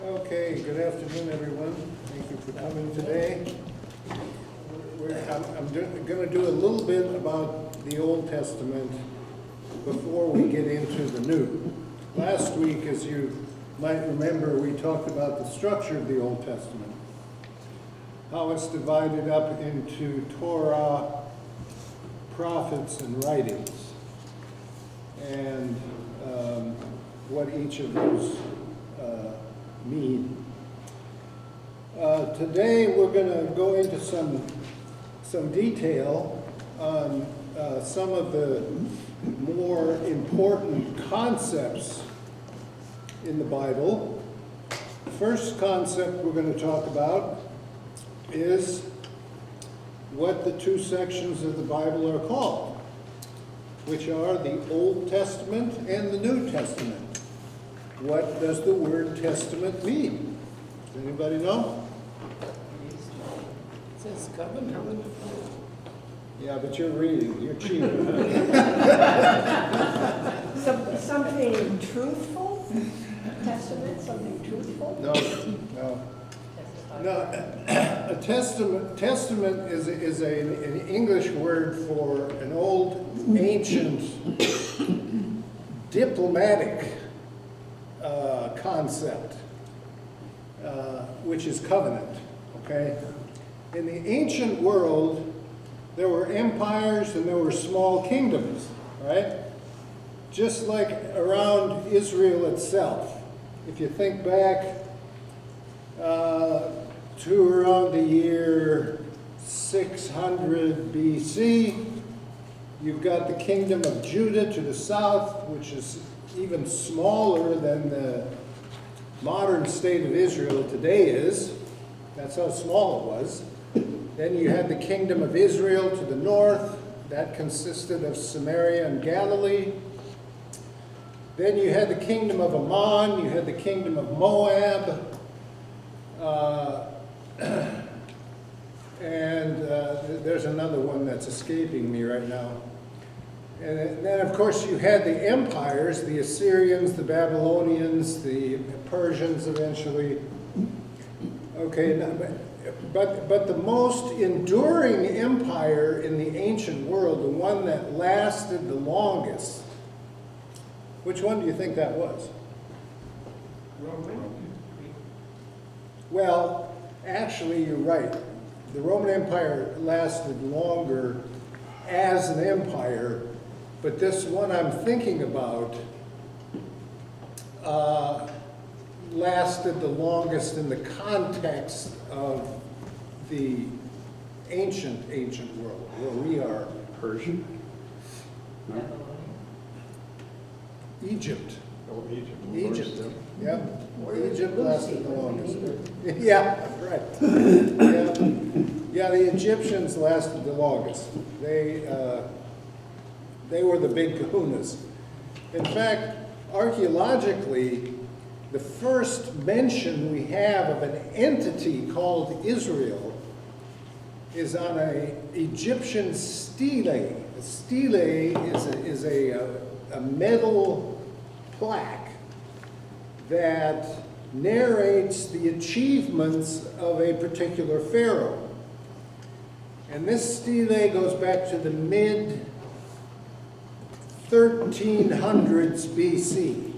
Okay, good afternoon, everyone. Thank you for coming today. I'm going to do a little bit about the Old Testament before we get into the New. Last week, as you might remember, we talked about the structure of the Old Testament, how it's divided up into Torah, prophets, and writings, and what each of those mean. Today we're going to go into some detail on some of the more important concepts in the Bible. The first concept we're going to talk about is what the two sections of the Bible are called, which are the Old Testament and the New Testament. What does the word testament mean? Does anybody know? It says covenant. Yeah, but you're reading. You're cheating. Something truthful? Testament, something truthful? No. A testament is an English word for an old, ancient, diplomatic concept, which is covenant, okay? In the ancient world, there were empires and there were small kingdoms, right? Just like around Israel itself. If you think back to around the year 600 BC, you've got the kingdom of Judah to the south, which is even smaller than the modern state of Israel today is. That's how small it was. Then you had the kingdom of Israel to the north. That consisted of Samaria and Galilee. Then you had the kingdom of Ammon. You had the kingdom of Moab. There's another one that's escaping me right now. And then, of course, you had the empires, the Assyrians, the Babylonians, the Persians eventually. Okay, but the most enduring empire in the ancient world, the one that lasted the longest, which one do you think that was? Roman. Well, actually, you're right. The Roman Empire lasted longer as an empire, but this one I'm thinking about lasted the longest in the context of the ancient world, where we are. Persian? No? Egypt. Oh, Egypt. Egypt, yeah. Egypt lasted the longest. Yeah, right. Yeah, the Egyptians lasted the longest. They were the big kahunas. In fact, archaeologically, the first mention we have of an entity called Israel is on an Egyptian stele. A stele is a metal plaque that narrates the achievements of a particular pharaoh. And this stele goes back to the mid 1300s BC.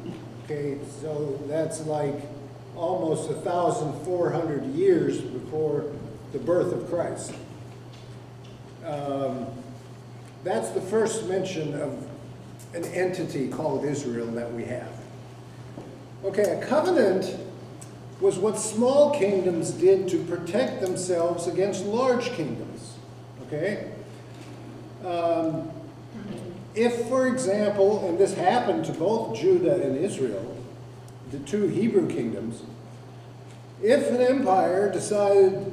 Okay, so that's like almost 1,400 years before the birth of Christ. That's the first mention of an entity called Israel that we have. Okay, a covenant was what small kingdoms did to protect themselves against large kingdoms. Okay? If, for example, and this happened to both Judah and Israel, the two Hebrew kingdoms, if an empire decided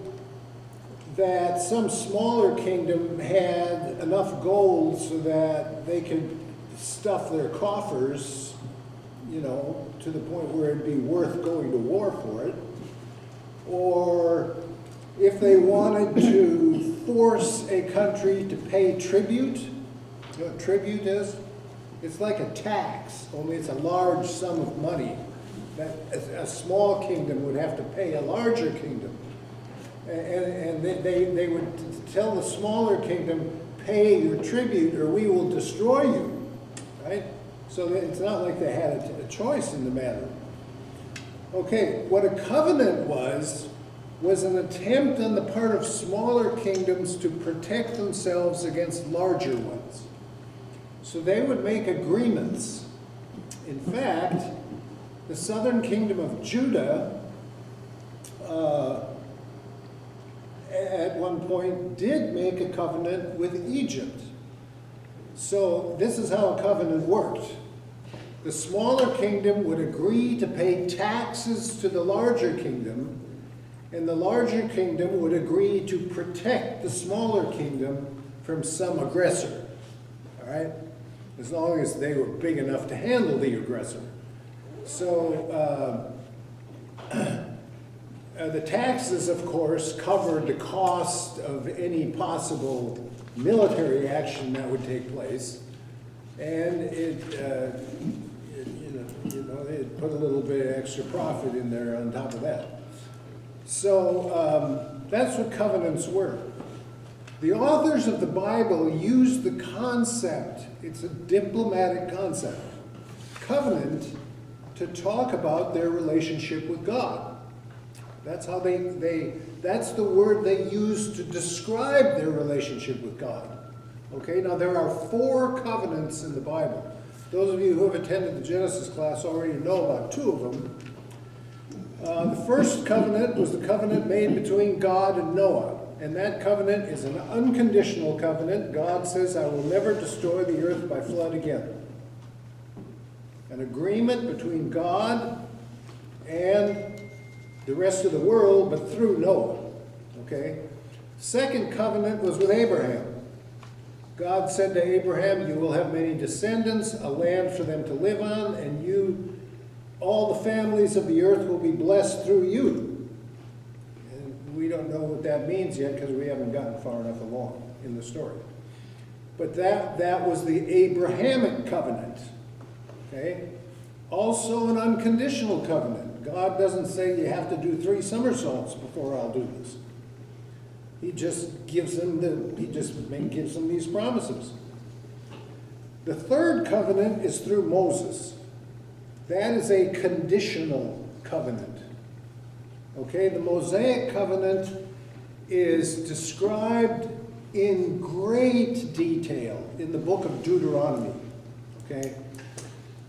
that some smaller kingdom had enough gold so that they could stuff their coffers, you know, to the point where it'd be worth going to war for it, or if they wanted to force a country to pay tribute. You know what tribute is? It's like a tax, only it's a large sum of money that a small kingdom would have to pay a larger kingdom. And they would tell the smaller kingdom, pay your tribute or we will destroy you, right? So it's not like they had a choice in the matter. Okay, what a covenant was an attempt on the part of smaller kingdoms to protect themselves against larger ones. So they would make agreements. In fact, the southern kingdom of Judah at one point did make a covenant with Egypt. So this is how a covenant worked. The smaller kingdom would agree to pay taxes to the larger kingdom, and the larger kingdom would agree to protect the smaller kingdom from some aggressor. All right? As long as they were big enough to handle the aggressor. So the taxes, of course, covered the cost of any possible military action that would take place, and it put a little bit of extra profit in there on top of that. So that's what covenants were. The authors of the Bible used the concept, it's a diplomatic concept, covenant, to talk about their relationship with God. That's how that's the word they use to describe their relationship with God. Okay, now there are 4 covenants in the Bible. Those of you who have attended the Genesis class already know about 2 of them. The first covenant was the covenant made between God and Noah. And that covenant is an unconditional covenant. God says, I will never destroy the earth by flood again. An agreement between God and the rest of the world, but through Noah. Okay? Second covenant was with Abraham. God said to Abraham, you will have many descendants, a land for them to live on, and all the families of the earth will be blessed through you. And we don't know what that means yet because we haven't gotten far enough along in the story. But that was the Abrahamic covenant. Okay? Also an unconditional covenant. God doesn't say you have to do 3 somersaults before I'll do this. He just gives them these promises. The third covenant is through Moses. That is a conditional covenant. Okay, the Mosaic covenant is described in great detail in the book of Deuteronomy. Okay?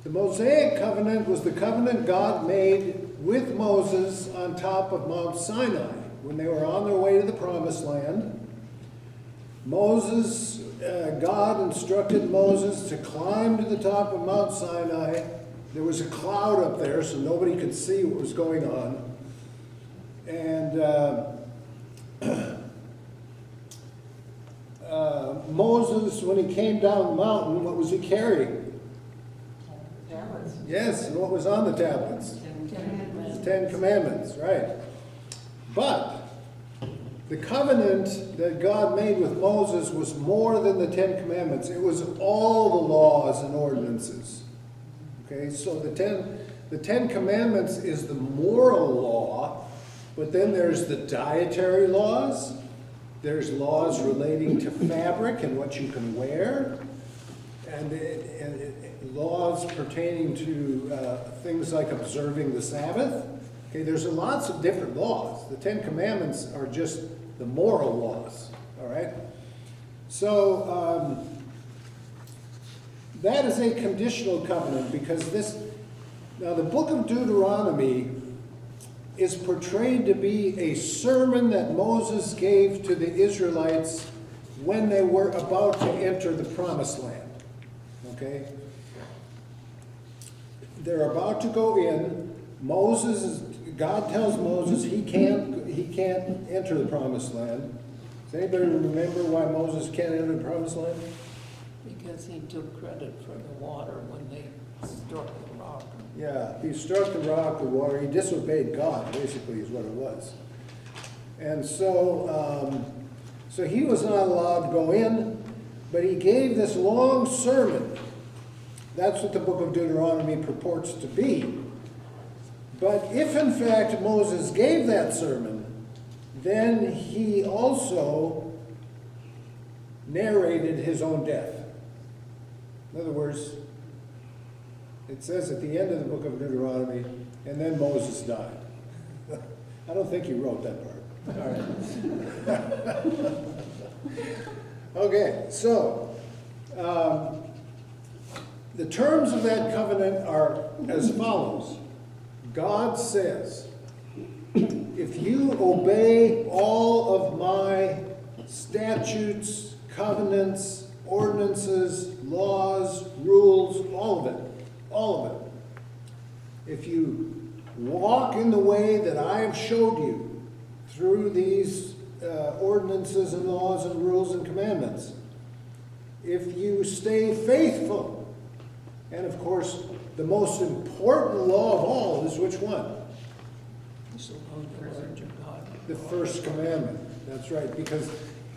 The Mosaic covenant was the covenant God made with Moses on top of Mount Sinai when they were on their way to the Promised Land. God instructed Moses to climb to the top of Mount Sinai. There was a cloud up there so nobody could see what was going on. And Moses, when he came down the mountain, what was he carrying? Tablets. Yes, and what was on the tablets? 10 Commandments, right. But the covenant that God made with Moses was more than the 10 Commandments. It was all the laws and ordinances. Okay, so the 10 Commandments is the moral law, but then there's the dietary laws. There's laws relating to fabric and what you can wear, and laws pertaining to things like observing the Sabbath. Okay, there's lots of different laws. The 10 Commandments are just the moral laws, all right? So that is a conditional covenant because now the book of Deuteronomy is portrayed to be a sermon that Moses gave to the Israelites when they were about to enter the Promised Land, okay? They're about to go in. God tells Moses he can't enter the Promised Land. Does anybody remember why Moses can't enter the Promised Land? Because he took credit for the water when they struck the rock. Yeah, he struck the rock, the water. He disobeyed God, basically, is what it was. And so he was not allowed to go in, but he gave this long sermon. That's what the book of Deuteronomy purports to be. But if in fact Moses gave that sermon, then he also narrated his own death. In other words, it says at the end of the book of Deuteronomy, and then Moses died. I don't think he wrote that part. All right. Okay, so the terms of that covenant are as follows. God says, if you obey all of my statutes, covenants, ordinances, laws, rules, all of it, if you walk in the way that I have showed you through these ordinances and laws and rules and commandments, if you stay faithful, and of course, the most important law of all is which one? So love the Lord your God. The first commandment. That's right, because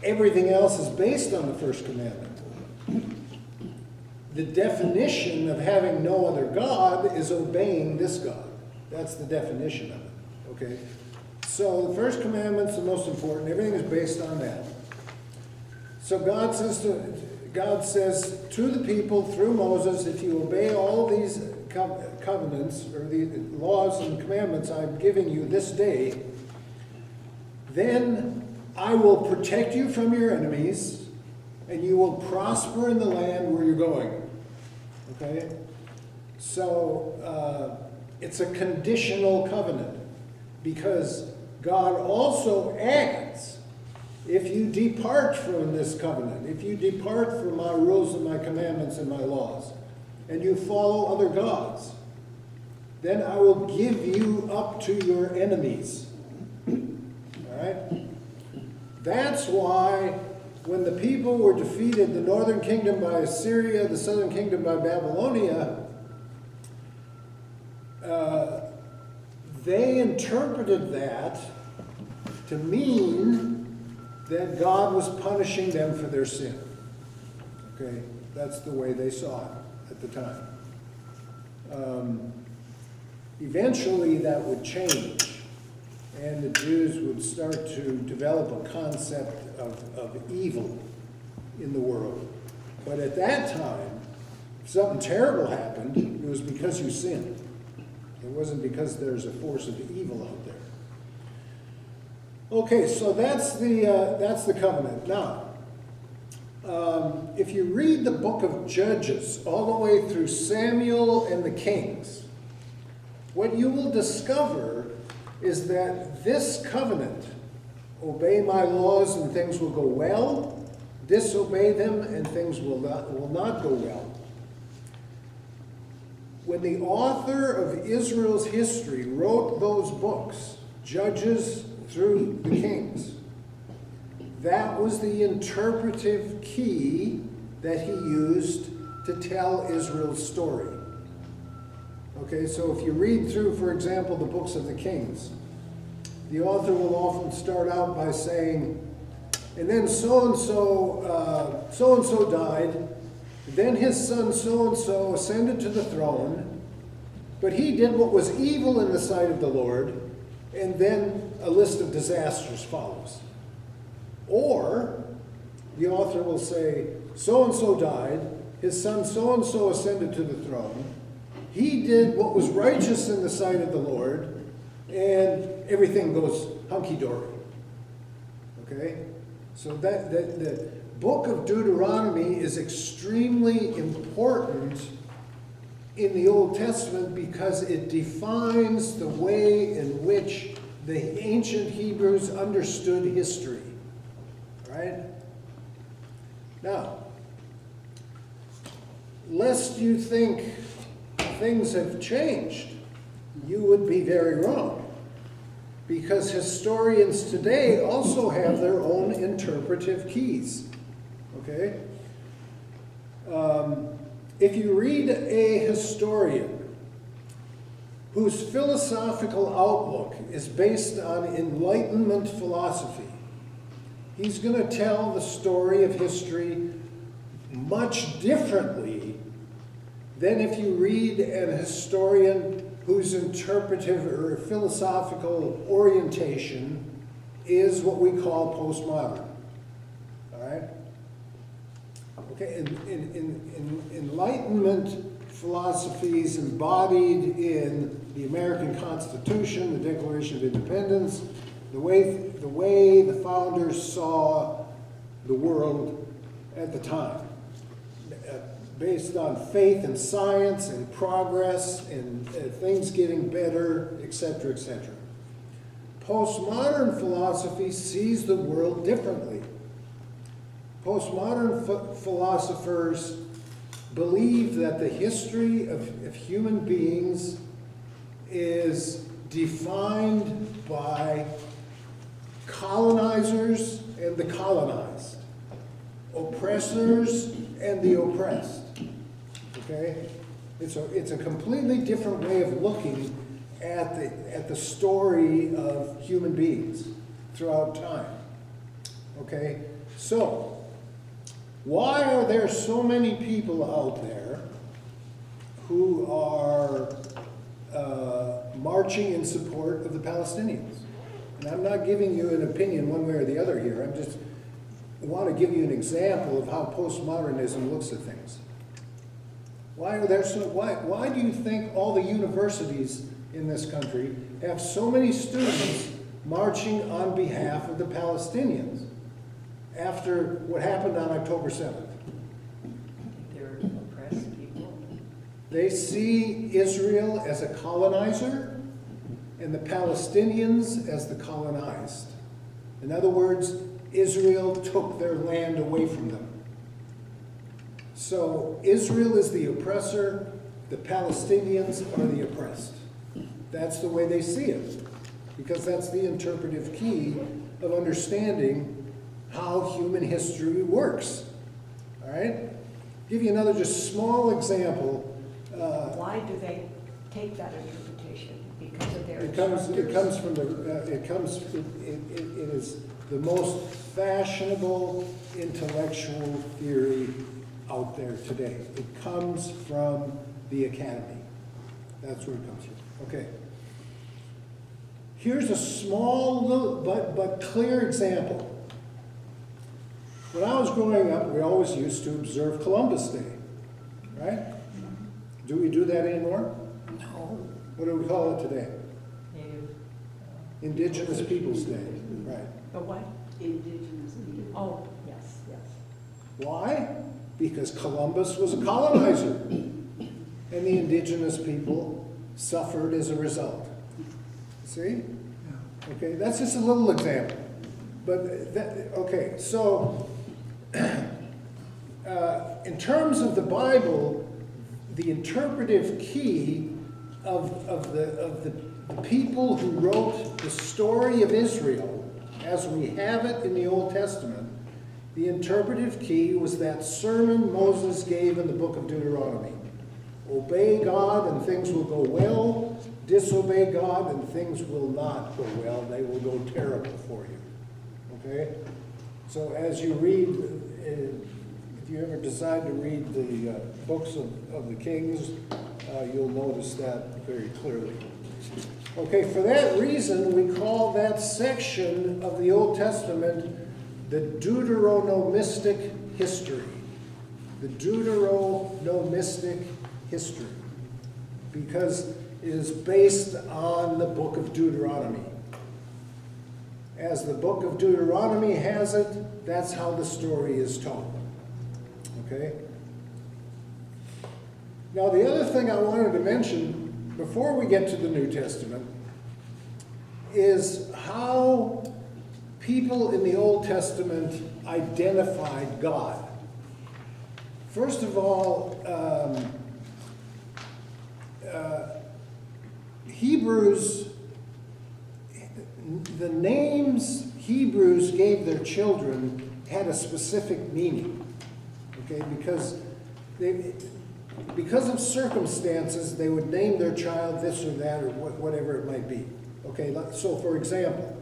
everything else is based on the first commandment. The definition of having no other God is obeying this God. That's the definition of it, okay? So the first commandment's the most important. Everything is based on that. So God says to the people through Moses, if you obey all these covenants, or the laws and commandments I'm giving you this day, then I will protect you from your enemies, and you will prosper in the land where you're going. Okay? So it's a conditional covenant, because God also adds, if you depart from this covenant, if you depart from my rules and my commandments and my laws, and you follow other gods, then I will give you up to your enemies. All right? That's why when the people were defeated, the northern kingdom by Assyria, the southern kingdom by Babylonia, they interpreted that to mean that God was punishing them for their sin. Okay? That's the way they saw it at the time. Eventually that would change, and the Jews would start to develop a concept of evil in the world. But at that time, if something terrible happened, it was because you sinned. It wasn't because there's a force of evil out there. Okay, so that's the covenant. Now, if you read the book of Judges all the way through Samuel and the Kings, what you will discover is that this covenant, obey my laws and things will go well, disobey them and things will not go well. When the author of Israel's history wrote those books, Judges through the Kings, that was the interpretive key that he used to tell Israel's story. Okay, so if you read through, for example, the books of the Kings, the author will often start out by saying, and then so-and-so died, then his son so-and-so ascended to the throne, but he did what was evil in the sight of the Lord, and then a list of disasters follows. Or the author will say, so-and-so died, his son so-and-so ascended to the throne, he did what was righteous in the sight of the Lord, and everything goes hunky-dory. Okay? So that the book of Deuteronomy is extremely important in the Old Testament because it defines the way in which the ancient Hebrews understood history. Right? Now, lest you think things have changed, you would be very wrong. Because historians today also have their own interpretive keys. Okay? If you read a historian whose philosophical outlook is based on Enlightenment philosophy, he's going to tell the story of history much differently than if you read an historian whose interpretive or philosophical orientation is what we call postmodern. All right? Okay, in Enlightenment philosophies embodied in the American Constitution, the Declaration of Independence, the way the founders saw the world at the time, based on faith and science and progress and things getting better, etc., etc. Postmodern philosophy sees the world differently. Postmodern philosophers believe that the history of human beings is defined by colonizers and the colonized, oppressors and the oppressed. Okay? It's a completely different way of looking at the story of human beings throughout time. Okay? So, why are there so many people out there who are marching in support of the Palestinians? And I'm not giving you an opinion one way or the other here. I'm just want to give you an example of how postmodernism looks at things. Why do you think all the universities in this country have so many students marching on behalf of the Palestinians after what happened on October 7th? They're oppressed people. They see Israel as a colonizer and the Palestinians as the colonized. In other words, Israel took their land away from them. So Israel is the oppressor, the Palestinians are the oppressed. That's the way they see it, because that's the interpretive key of understanding how human history works. All right? Give you another just small example. Why do they take that interpretation? Because of their It is the most fashionable intellectual theory out there today. It comes from the academy. That's where it comes from. Okay. Here's a small little but clear example. When I was growing up, we always used to observe Columbus Day, right? Do we do that anymore? No. What do we call it today? Native. Indigenous Peoples' Day, right? But what? Indigenous people. Oh, yes, yes. Why? Because Columbus was a colonizer, and the indigenous people suffered as a result. See? Okay, that's just a little example. But, okay, so in terms of the Bible, the interpretive key of the people who wrote the story of Israel, as we have it in the Old Testament, the interpretive key was that sermon Moses gave in the book of Deuteronomy. Obey God and things will go well. Disobey God and things will not go well. They will go terrible for you. Okay? So as you read, if you ever decide to read the books of the Kings, you'll notice that very clearly. Okay, for that reason, we call that section of the Old Testament the Deuteronomistic history. The Deuteronomistic history. Because it is based on the book of Deuteronomy. As the book of Deuteronomy has it, that's how the story is told. Okay? Now, the other thing I wanted to mention before we get to the New Testament is how people in the Old Testament identified God. First of all, Hebrews, the names Hebrews gave their children had a specific meaning, okay? Because of circumstances, they would name their child this or that or whatever it might be. Okay, so for example,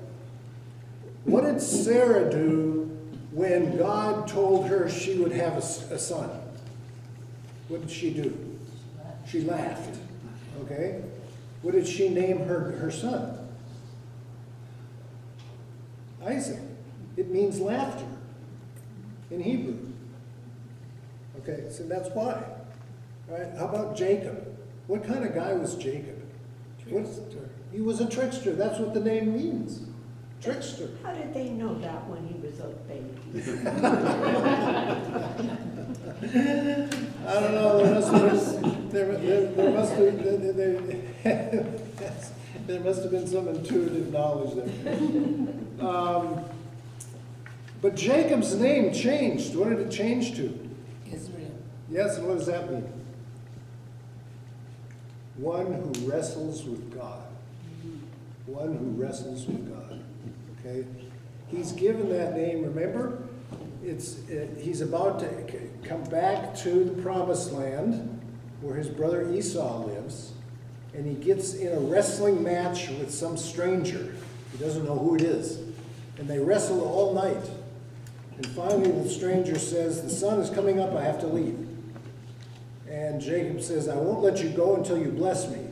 what did Sarah do when God told her she would have a son? What did she do? She laughed, okay? What did she name her son? Isaac. It means laughter in Hebrew. Okay, so that's why. All right, how about Jacob? What kind of guy was Jacob? Trickster. He was a trickster. That's what the name means. Trickster. How did they know that when he was a baby? I don't know. There must have been some intuitive knowledge there. But Jacob's name changed. What did it change to? Israel. Yes, and what does that mean? One who wrestles with God. One who wrestles with God. Okay? He's given that name, remember? He's about to come back to the promised land where his brother Esau lives, and he gets in a wrestling match with some stranger. He doesn't know who it is. And they wrestle all night. And finally the stranger says, "The sun is coming up, I have to leave." And Jacob says, "I won't let you go until you bless me."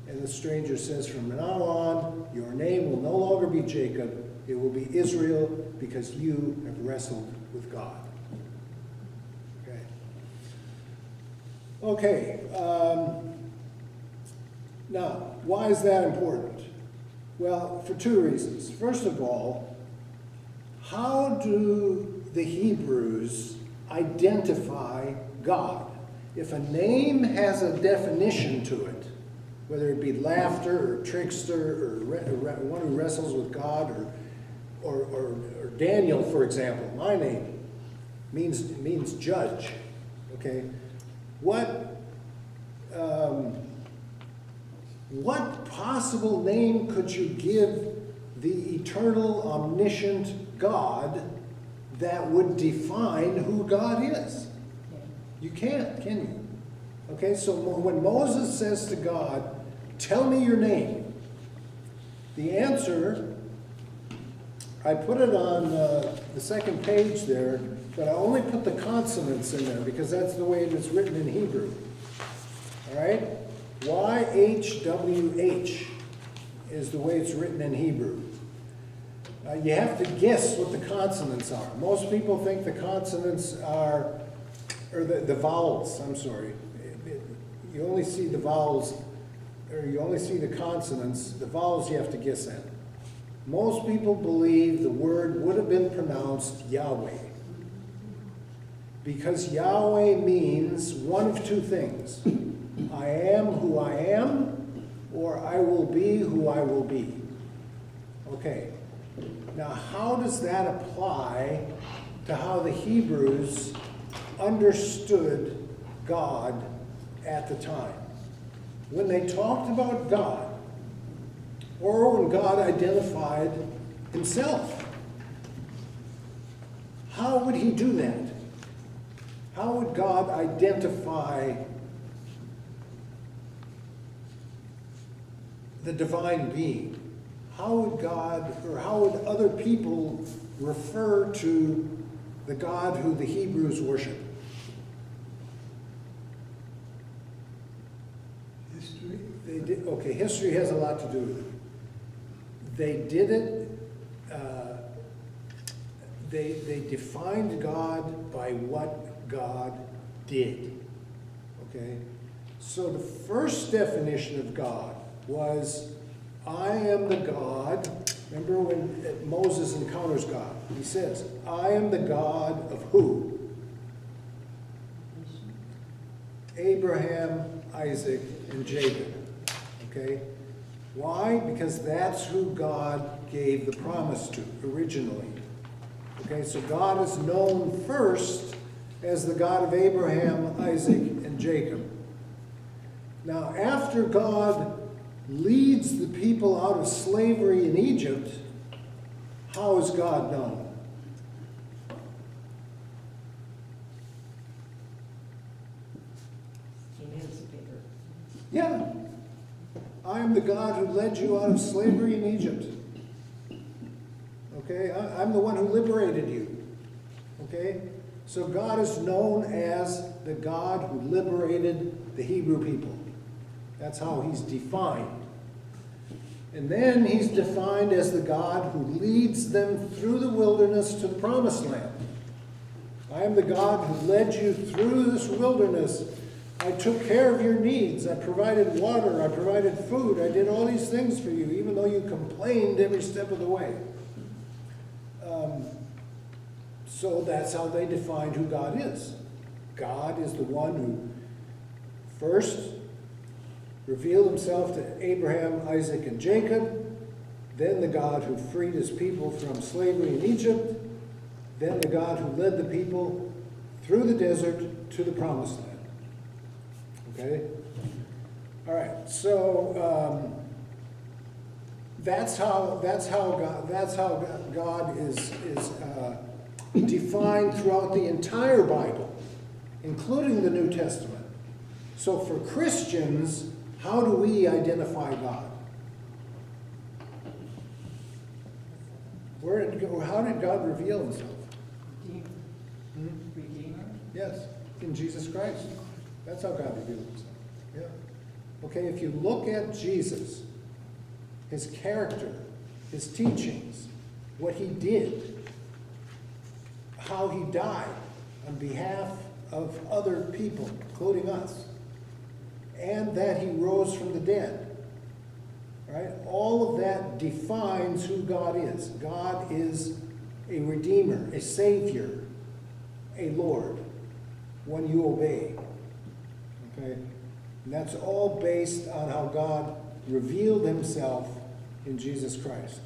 And the stranger says, "From now on, your name will no longer be Jacob, it will be Israel, because you have wrestled with God." Okay. Okay. Now, why is that important? Well, for two reasons. First of all, how do the Hebrews identify God? If a name has a definition to it, whether it be laughter or trickster or one who wrestles with God or Daniel, for example, my name means judge. Okay, what possible name could you give the eternal, omniscient God that would define who God is? You can't, can you? Okay, so when Moses says to God, "Tell me your name," the answer, I put it on the second page there, but I only put the consonants in there because that's the way it is written in Hebrew. All right? YHWH is the way it's written in Hebrew. You have to guess what the consonants are. Most people think the consonants are, or the vowels, I'm sorry. You only see the vowels, or you only see the consonants. The vowels you have to guess at. Most people believe the word would have been pronounced Yahweh, because Yahweh means one of two things: I am who I am, or I will be who I will be. Okay, now how does that apply to how the Hebrews understood God at the time? When they talked about God, or when God identified himself, how would he do that? How would God identify the divine being? How would God, or how would other people refer to the God who the Hebrews worship? History? They did, okay, history has a lot to do with it. They did it, they defined God by what God did. Okay? So the first definition of God was, I am the God. Remember when Moses encounters God? He says, I am the God of who? Abraham, Isaac, and Jacob. Okay? Why? Because that's who God gave the promise to originally. Okay, so God is known first as the God of Abraham, Isaac, and Jacob. Now, after God leads the people out of slavery in Egypt, how is God known? Emancipator. Yeah. I am the God who led you out of slavery in Egypt. Okay? I'm the one who liberated you. Okay? So God is known as the God who liberated the Hebrew people. That's how he's defined. And then he's defined as the God who leads them through the wilderness to the promised land. I am the God who led you through this wilderness. I took care of your needs. I provided water. I provided food. I did all these things for you, even though you complained every step of the way. So that's how they defined who God is. God is the one who first revealed himself to Abraham, Isaac, and Jacob, then the God who freed his people from slavery in Egypt, then the God who led the people through the desert to the promised land. Okay? All right, so that's how God is defined throughout the entire Bible, including the New Testament. So for Christians, how do we identify God? How did God reveal himself? Redeemer? Yes, in Jesus Christ. That's how God revealed himself. Yeah. Okay, if you look at Jesus, his character, his teachings, what he did, how he died on behalf of other people, including us, and that he rose from the dead. Right? All of that defines who God is. God is a redeemer, a savior, a Lord, one you obey. Okay? And that's all based on how God revealed himself in Jesus Christ.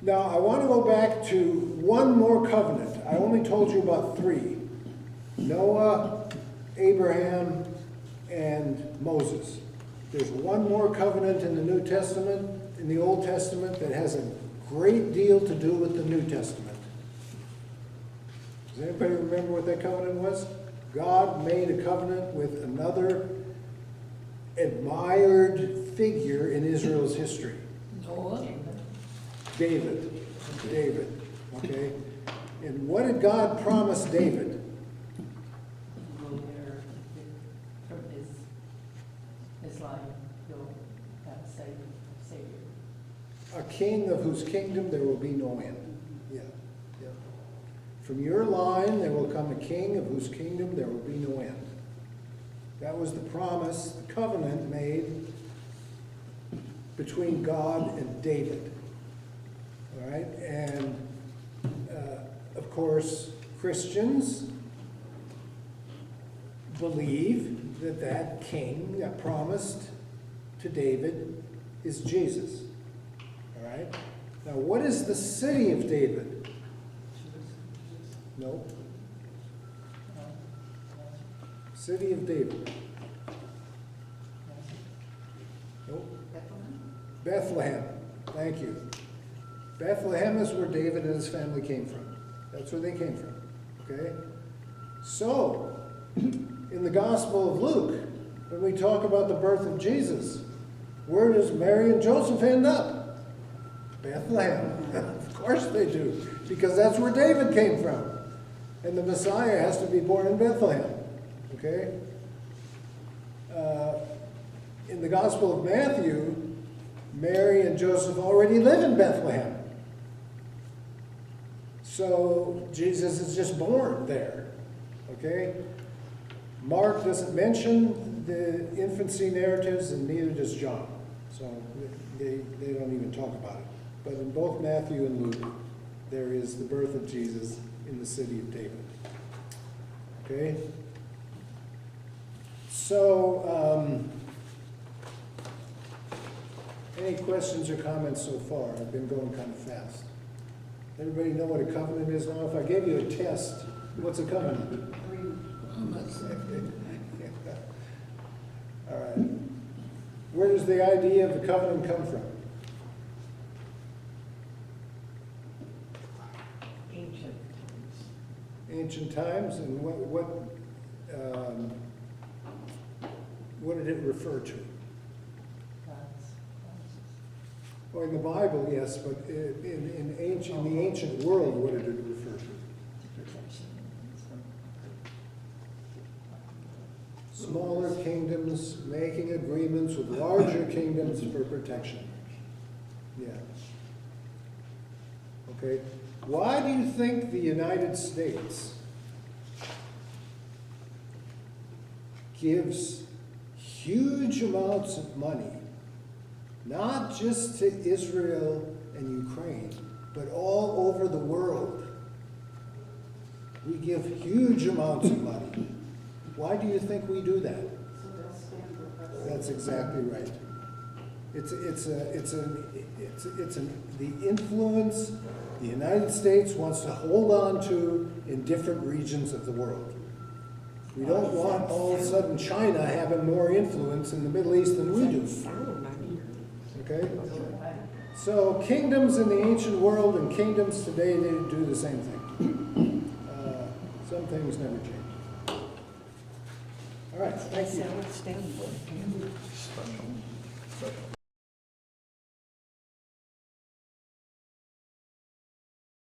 Now, I want to go back to one more covenant. I only told you about 3. Noah, Abraham, and Moses. There's one more covenant in the New Testament, in the Old Testament, that has a great deal to do with the New Testament. Does anybody remember what that covenant was? God made a covenant with another admired figure in Israel's history. Noah? David. David. Okay? And what did God promise David? Will there, from his line, he'll have a savior. A king of whose kingdom there will be no end. Yeah. Yeah. From your line there will come a king of whose kingdom there will be no end. That was the promise, the covenant made between God and David. All right? And of course, Christians believe that that king that promised to David is Jesus. All right? Now, what is the city of David? No. City of David. Nope. Bethlehem. Thank you. Bethlehem is where David and his family came from. That's where they came from. Okay? So, in the Gospel of Luke, when we talk about the birth of Jesus, where does Mary and Joseph end up? Bethlehem. Of course they do, because that's where David came from. And the Messiah has to be born in Bethlehem. Okay? In the Gospel of Matthew, Mary and Joseph already live in Bethlehem. So Jesus is just born there. Okay? Mark doesn't mention the infancy narratives, and neither does John. So they don't even talk about it. But in both Matthew and Luke, there is the birth of Jesus in the city of David. Okay? So, any questions or comments so far? I've been going kind of fast. Everybody know what a covenant is now? If I gave you a test, what's a covenant? All right. Where does the idea of the covenant come from? Ancient times. Ancient times, and what did it refer to? God's promises. Well, in the Bible, yes, but in the ancient world, what did it refer to? Protection. So smaller kingdoms making agreements with larger kingdoms for protection. Yeah. Okay. Why do you think the United States gives huge amounts of money, not just to Israel and Ukraine, but all over the world? We give huge amounts of money. Why do you think we do that? That's exactly right. The influence the United States wants to hold on to in different regions of the world. We don't want all of a sudden China having more influence in the Middle East than we do. Okay? So kingdoms in the ancient world and kingdoms today, they do the same thing. Some things never change. All right, thank you. Stand for.